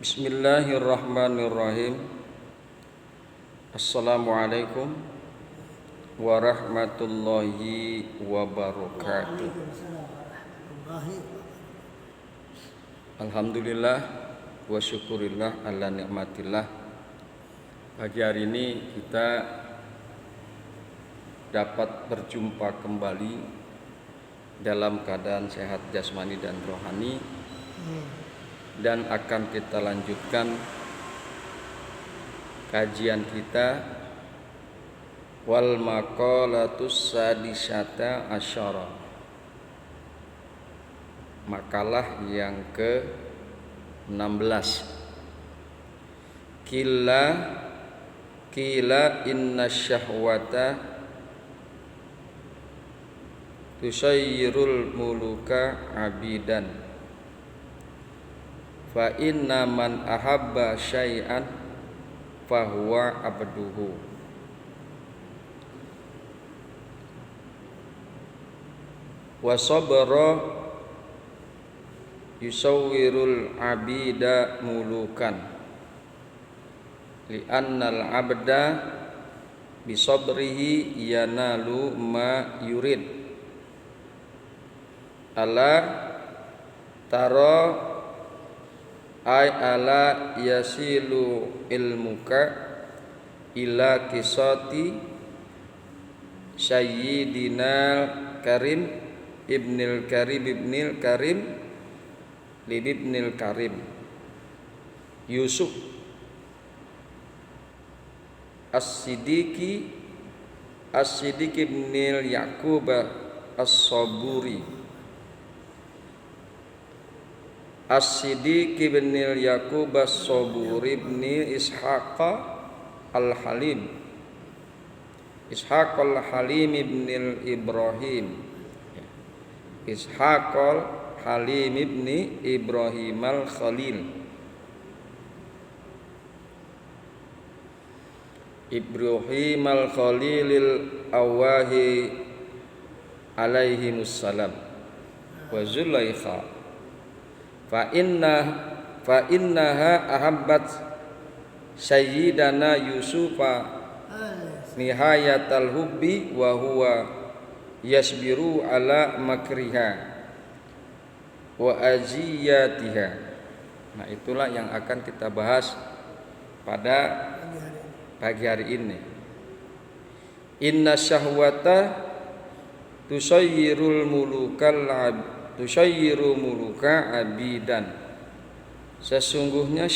Bismillahirrahmanirrahim. Assalamualaikum warahmatullahi wabarakatuh. Alhamdulillah wa syukurillah ala nikmatillah. Pagi hari ini kita dapat berjumpa kembali dalam keadaan sehat jasmani dan rohani, dan akan kita lanjutkan kajian kita wal maqalatus sadisata asyara, makalah yang ke-16. Kila inna syahwata tusayyirul muluka abidan fa inna man ahabba syai'an fahuwa abduhu. Wa sabra yusawwirul abida mulukan li annal abda bisabrihi yanalu ma yurid. Ala tara ay ala yasilu ilmuka ila kisati sayyidina karim ibnil karim libnil karim Yusuf as-siddiqi ibnil Yaqub as-saburi As-Siddiq bin Yaqub as-Saburi bin Ishaq al-Halim ibn Ibrahim Ishaq al-Halim ibn Ibrahim al-Khalil Ibrahim al-Khalilil awahi alaihimussalam wa Zulaikha fa innaha ahabbat sayyidana Yusufa nihayatal hubbi wa huwa yasbiru ala makriha wa aziyatiha. Nah, itulah yang akan kita bahas pada pagi hari ini. Inna syahwata tusayyiru muluka abidan. Sesungguhnya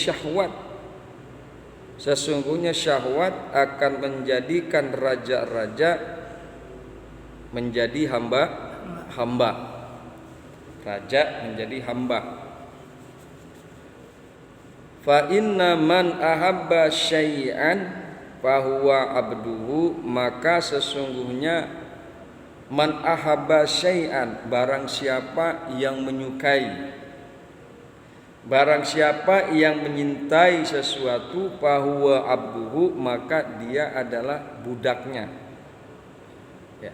syahwat akan menjadikan raja-raja menjadi hamba. Raja menjadi hamba. Fa inna man ahabba syai'an fahuwa abduhu, maka sesungguhnya man ahabba syai'an, barang siapa yang menyukai, barang siapa yang menyintai sesuatu, fahuwa abduhu, maka dia adalah budaknya. Ya.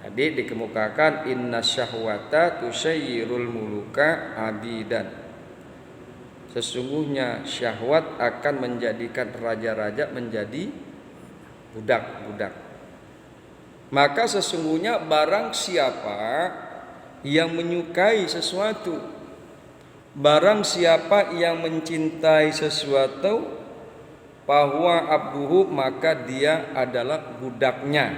Tadi dikemukakan inna syahwata tusayyirul muluka abidan. Sesungguhnya syahwat akan menjadikan raja-raja menjadi budak-budak. Maka sesungguhnya barang siapa yang menyukai sesuatu, barang siapa yang mencintai sesuatu, bahwa abduhu, maka dia adalah budaknya.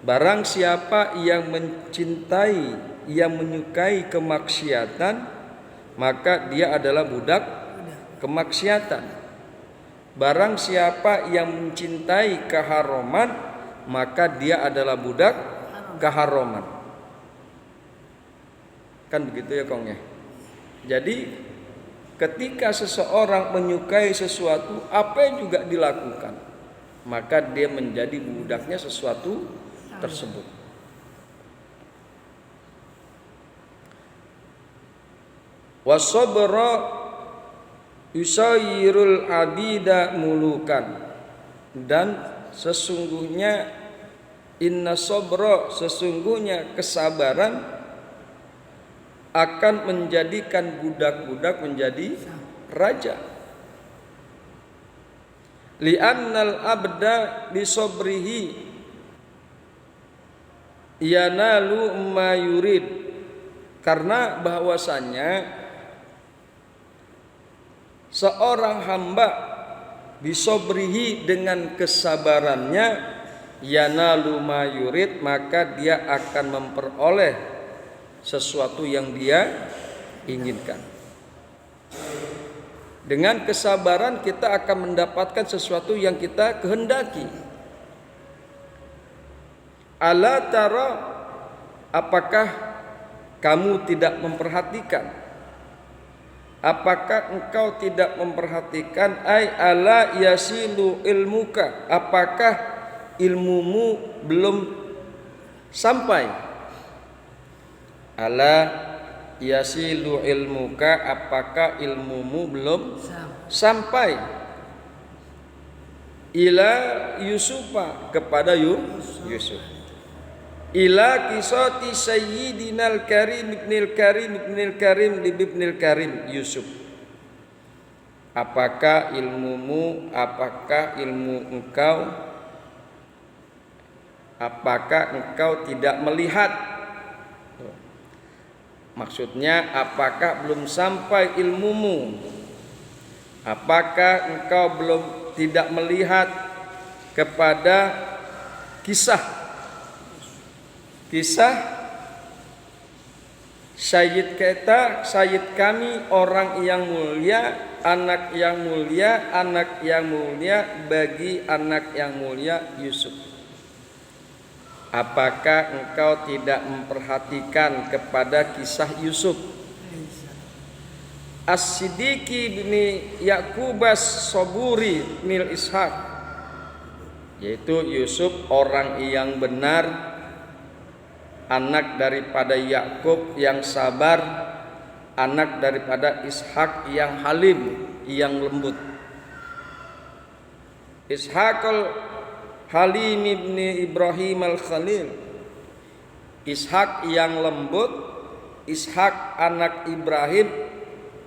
Barang siapa yang mencintai, yang menyukai kemaksiatan, maka dia adalah budak kemaksiatan. Barang siapa yang mencintai keharaman, maka dia adalah budak keharaman. Kan begitu ya, Kong ya. Jadi ketika seseorang menyukai sesuatu, apa yang juga dilakukan, maka dia menjadi budaknya sesuatu tersebut. Wasabra yusayyirul abida mulukan, dan sesungguhnya inna sabra, sesungguhnya kesabaran akan menjadikan budak-budak menjadi raja. Li'annal abda bisobrihi yanalu ma yurid, karena bahwasanya seorang hamba bisobrihi dengan kesabarannya yanalu ma yurid, maka dia akan memperoleh sesuatu yang dia inginkan. Dengan kesabaran kita akan mendapatkan sesuatu yang kita kehendaki. Ala tara, apakah kamu tidak memperhatikan? Apakah engkau tidak memperhatikan? Ai ala yasilu ilmuka, apakah ilmumu belum sampai? Ala yasilu ilmuka, apakah ilmumu belum sampai? Ila Yusufa, kepada Yusuf. Ila kisati sayyidinal karim ibnil karim ibnil karim ibnil karim Yusuf. Apakah ilmumu, apakah ilmu engkau, apakah engkau tidak melihat? Maksudnya, apakah belum sampai ilmumu? Apakah engkau belum tidak melihat kepada kisah Sayyid kita, Sayyid kami, orang yang mulia, anak yang mulia, anak yang mulia bagi anak yang mulia Yusuf. Apakah engkau tidak memperhatikan kepada kisah Yusuf? As-Siddiqi bin Yakubas Soburi nil Ishaq, yaitu Yusuf orang yang benar, anak daripada Yakub yang sabar, anak daripada Ishak yang halim, yang lembut. Ishaqul Halim ibni Ibrahim al-Khalil, Ishak yang lembut, Ishak anak Ibrahim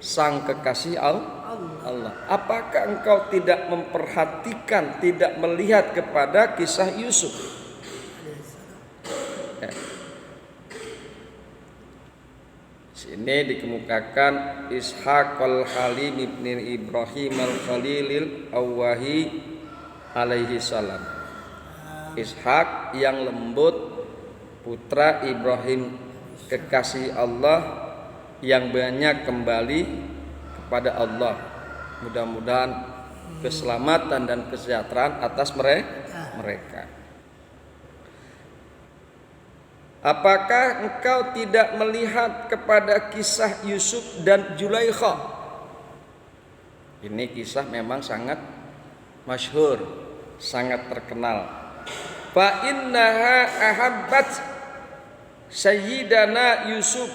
sang kekasih Allah. Apakah engkau tidak memperhatikan, tidak melihat kepada kisah Yusuf? Ya. Sini dikemukakan Ishak al-Halim ibni Ibrahim al-Khalilil Awahi alaihi salam. Ishak yang lembut, putra Ibrahim kekasih Allah yang banyak kembali kepada Allah. Mudah-mudahan keselamatan dan kesejahteraan atas mereka. Apakah engkau tidak melihat kepada kisah Yusuf dan Zulaikha? Ini kisah memang sangat masyhur, sangat terkenal. Fa innaha ahabbat sayyidana Yusuf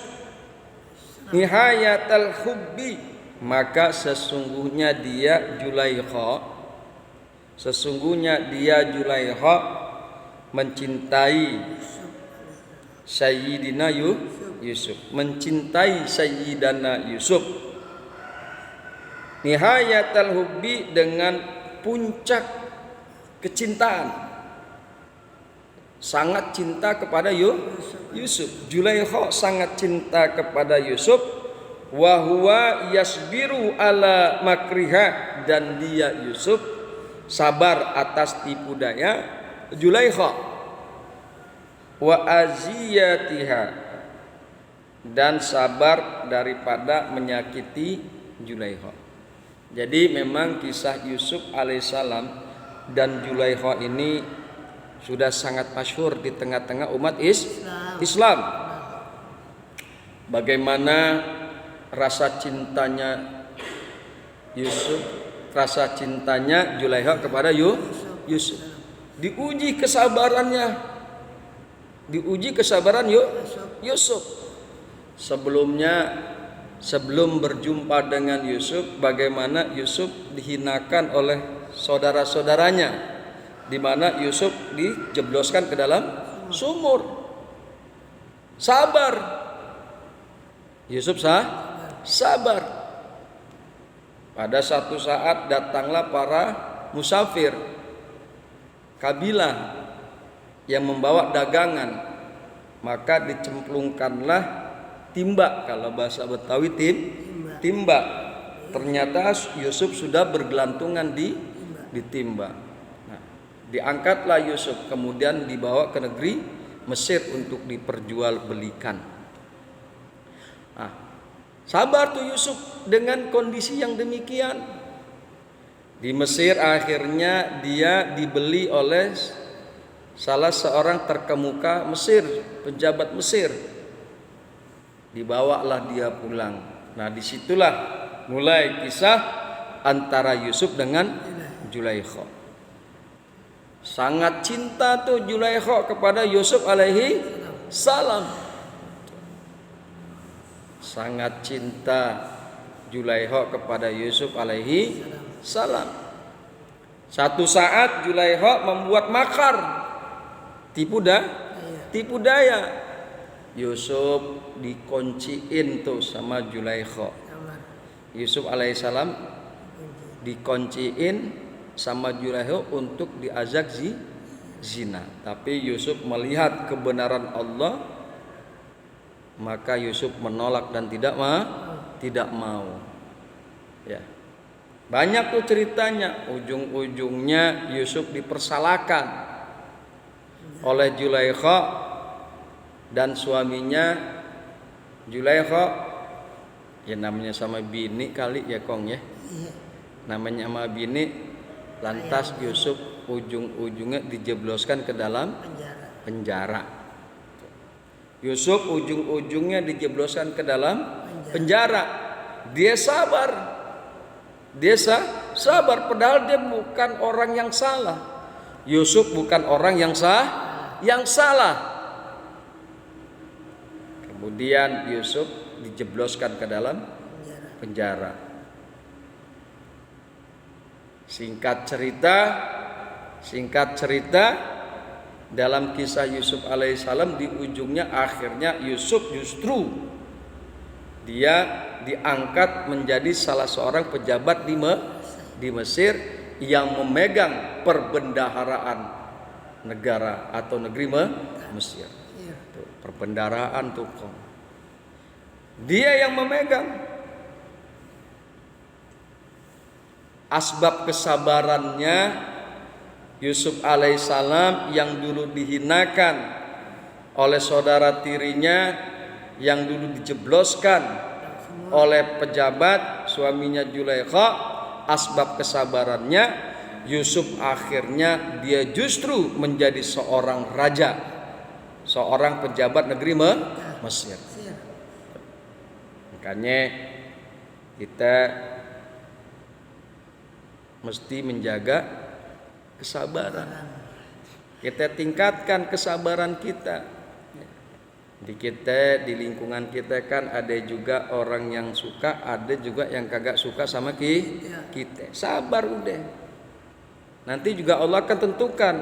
nihayatal hubbi, maka sesungguhnya dia Zulaikha mencintai Sayyidina Yusuf, mencintai Sayyidana Yusuf. Nihayatal hubbi, dengan puncak kecintaan, sangat cinta kepada Yusuf. Zulaikha sangat cinta kepada Yusuf. Wa huwa yasbiru ala makriha, dan dia Yusuf sabar atas tipu daya Zulaikha. Wa aziyatiha, dan sabar daripada menyakiti Zulaikha. Jadi memang kisah Yusuf alaihissalam dan Zulaikha ini sudah sangat masyhur di tengah-tengah umat Islam. Bagaimana rasa cintanya Yusuf, rasa cintanya Zulaikha kepada Yusuf. Diuji kesabaran Yusuf. Sebelum berjumpa dengan Yusuf, bagaimana Yusuf dihinakan oleh saudara-saudaranya, di mana Yusuf dijebloskan ke dalam sumur. Sabar. Yusuf sabar. Pada satu saat datanglah para musafir kabilah yang membawa dagangan, maka dicemplungkanlah timba, kalau bahasa Betawi timba. Ternyata Yusuf sudah bergelantungan di timba. Nah, diangkatlah Yusuf, kemudian dibawa ke negeri Mesir untuk diperjualbelikan. Nah, sabar tuh Yusuf dengan kondisi yang demikian. Di Mesir akhirnya dia dibeli oleh salah seorang terkemuka Mesir, pejabat Mesir. Dibawalah dia pulang. Nah, disitulah mulai kisah antara Yusuf dengan Zulaikha. Sangat cinta tuh Zulaikha kepada Yusuf alaihi salam. Sangat cinta Zulaikha kepada Yusuf alaihi salam. Satu saat Zulaikha membuat makar, tipu daya. Yusuf dikunciin tuh sama Zulaikha. Yusuf alaihissalam dikunciin sama Zulaikha untuk diajak zina. Tapi Yusuf melihat kebenaran Allah, maka Yusuf menolak dan tidak mau. Ya. Banyak tuh ceritanya, ujung-ujungnya Yusuf dipersalahkan oleh Zulaikha dan suaminya. Zulaikha, ya namanya sama bini kali ya Kong ya, namanya sama bini, lantas Yusuf ujung-ujungnya dijebloskan ke dalam penjara. Yusuf ujung-ujungnya dijebloskan ke dalam penjara. Dia sabar. Dia sabar padahal dia bukan orang yang salah. Yusuf bukan orang yang salah. Kemudian Yusuf dijebloskan ke dalam penjara. Singkat cerita dalam kisah Yusuf alaihissalam, di ujungnya akhirnya Yusuf justru dia diangkat menjadi salah seorang pejabat di Mesir yang memegang perbendaharaan negara atau negeri Mesir. Perbendaharaan tuh, dia yang memegang. Asbab kesabarannya Yusuf alaihissalam yang dulu dihinakan oleh saudara tirinya, yang dulu dijebloskan oleh pejabat suaminya Zulaikha, asbab kesabarannya Yusuf akhirnya dia justru menjadi seorang raja, seorang pejabat negeri Mesir. Makanya kita mesti menjaga kesabaran. Kita tingkatkan kesabaran kita. Di lingkungan kita kan ada juga orang yang suka, ada juga yang kagak suka sama kita. Sabar udah. Nanti juga Allah akan tentukan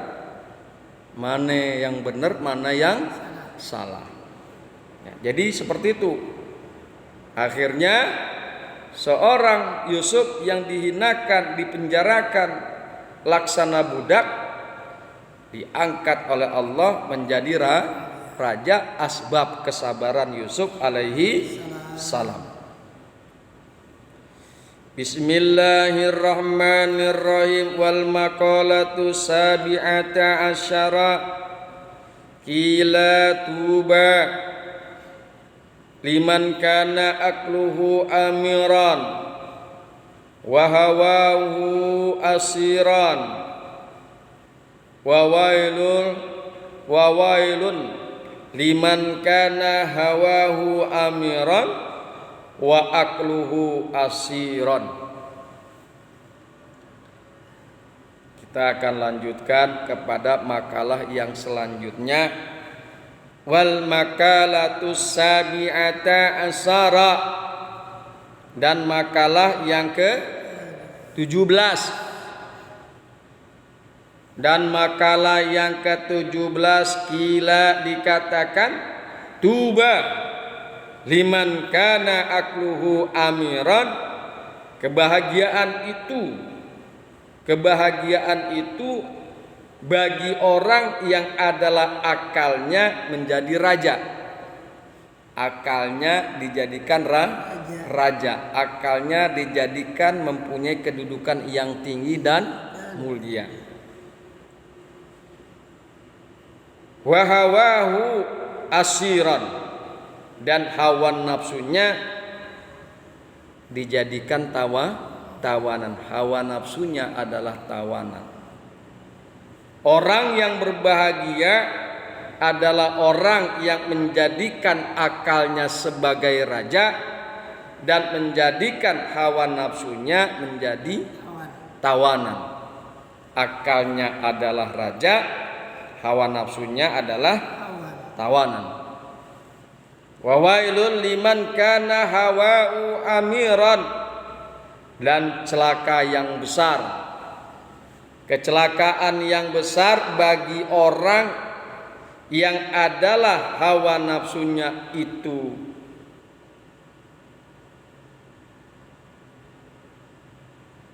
mana yang benar, mana yang salah. Ya, jadi seperti itu. Akhirnya seorang Yusuf yang dihinakan, dipenjarakan, laksana budak, diangkat oleh Allah menjadi raja, asbab kesabaran Yusuf alaihi salam. Bismillahirrahmanirrahim. Wal maqalatu sabi'ata asyara qila tuba liman kana akluhu amiran wa hawahu asiran wa wailun liman kana hawahu amiran wa akluhu asiran. Kita akan lanjutkan kepada makalah yang selanjutnya. Wal makalatus sabi'ata asara, dan makalah yang ke-17. Dan makalah yang ke-17 kila dikatakan tuba, liman kana akluhu amiran, kebahagiaan itu bagi orang yang adalah akalnya menjadi raja. Akalnya dijadikan raja, akalnya dijadikan mempunyai kedudukan yang tinggi dan mulia. Wa hawahu asiran, dan hawa nafsunya dijadikan tawanan. Hawa nafsunya adalah tawanan. Orang yang berbahagia adalah orang yang menjadikan akalnya sebagai raja dan menjadikan hawa nafsunya menjadi tawanan. Akalnya adalah raja, hawa nafsunya adalah tawanan. Wa wailul liman kana hawa'u amiran, dan celaka yang besar, kecelakaan yang besar bagi orang yang adalah hawa nafsunya itu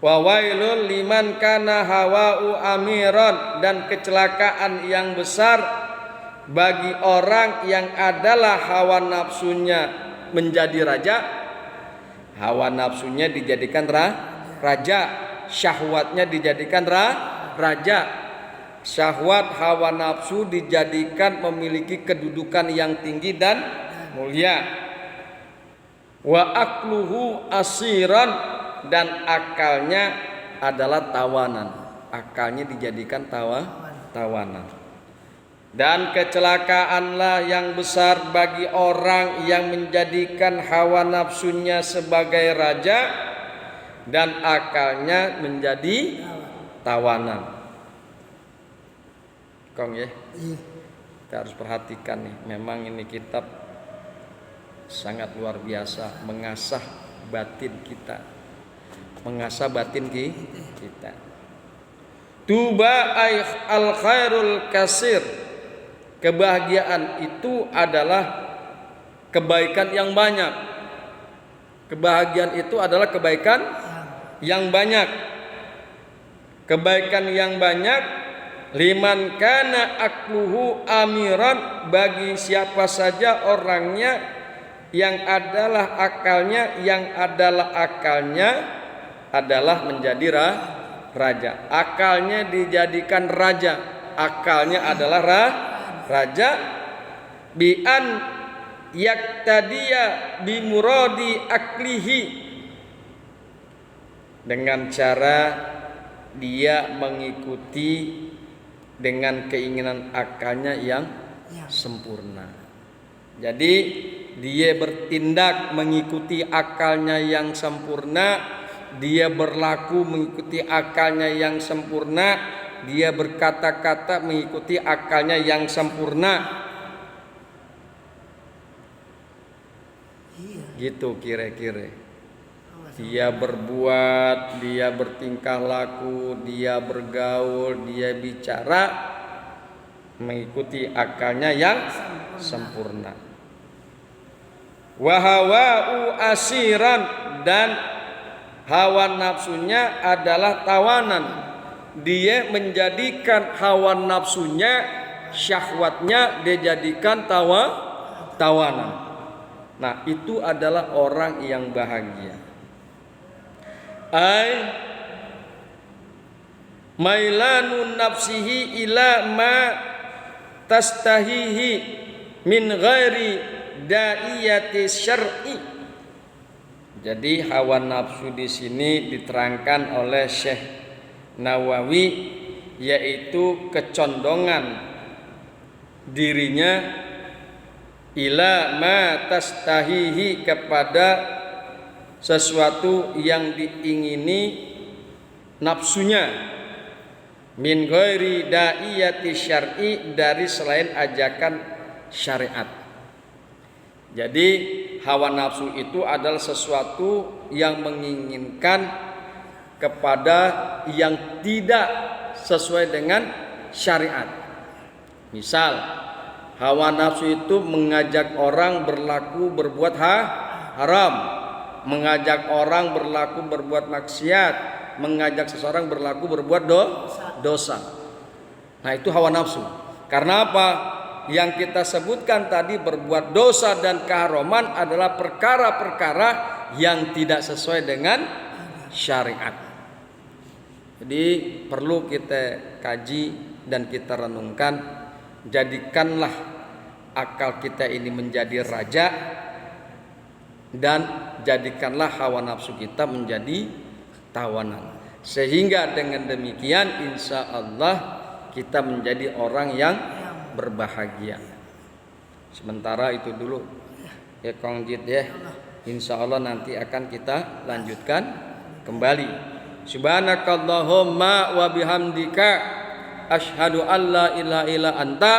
wa wailul liman kana hawa'u amiran, dan kecelakaan yang besar bagi orang yang adalah hawa nafsunya menjadi raja. Hawa nafsunya dijadikan raja, syahwatnya dijadikan raja. Syahwat hawa nafsu dijadikan memiliki kedudukan yang tinggi dan mulia. Wa akluhu asiran, dan akalnya adalah tawanan. Akalnya dijadikan tawanan. Dan kecelakaanlah yang besar bagi orang yang menjadikan hawa nafsunya sebagai raja dan akalnya menjadi tawanan. Kong ya, kita harus perhatikan nih. Memang ini kitab sangat luar biasa, mengasah batin kita, mengasah batin kita. Tuba al khairul kasir, kebahagiaan itu adalah kebaikan yang banyak. Kebahagiaan itu adalah kebaikan yang banyak. Kebaikan yang banyak liman kana akluhu amiran, bagi siapa saja orangnya yang adalah akalnya adalah menjadi raja. Akalnya dijadikan raja, akalnya adalah raja, bi an yaktadiya bi muradi aklihi, dengan cara dia mengikuti dengan keinginan akalnya yang sempurna. Jadi dia bertindak mengikuti akalnya yang sempurna, dia berlaku mengikuti akalnya yang sempurna, dia berkata-kata mengikuti akalnya yang sempurna. Gitu kira-kira. Dia berbuat, dia bertingkah laku, dia bergaul, dia bicara mengikuti akalnya yang sempurna. Wa hawa'u asiran, dan hawa nafsunya adalah tawanan. Dia menjadikan hawa nafsunya, syahwatnya dia jadikan tawanan. Nah, itu adalah orang yang bahagia. Ay mailanun nafsihi ila ma tastahihi min ghairi da'iyati syar'i. Jadi hawa nafsu di sini diterangkan oleh Syekh Nawawi, yaitu kecondongan dirinya ila ma tastahihi, kepada sesuatu yang diingini nafsunya, min ghairi da'iyati syar'i, dari selain ajakan syariat. Jadi hawa nafsu itu adalah sesuatu yang menginginkan kepada yang tidak sesuai dengan syariat. Misal Hawa nafsu itu mengajak orang berbuat haram, mengajak orang berbuat maksiat, mengajak seseorang berbuat dosa. Nah, itu hawa nafsu. Karena apa? Yang kita sebutkan tadi berbuat dosa dan keharaman adalah perkara-perkara yang tidak sesuai dengan syariat. Jadi perlu kita kaji dan kita renungkan. Jadikanlah akal kita ini menjadi raja, dan jadikanlah hawa nafsu kita menjadi tawanan. Sehingga dengan demikian insya Allah kita menjadi orang yang berbahagia. Sementara itu dulu ya Kong Jid ya. Insya Allah nanti akan kita lanjutkan kembali. Subhanakallahumma wa bihamdika asyhadu an la ilaha illa anta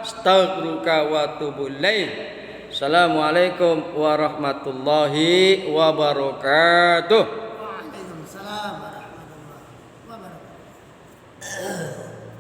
astaghfiruka wa atubu ilaik. Assalamualaikum warahmatullahi wabarakatuh. Waalaikumsalam warahmatullahi wabarakatuh.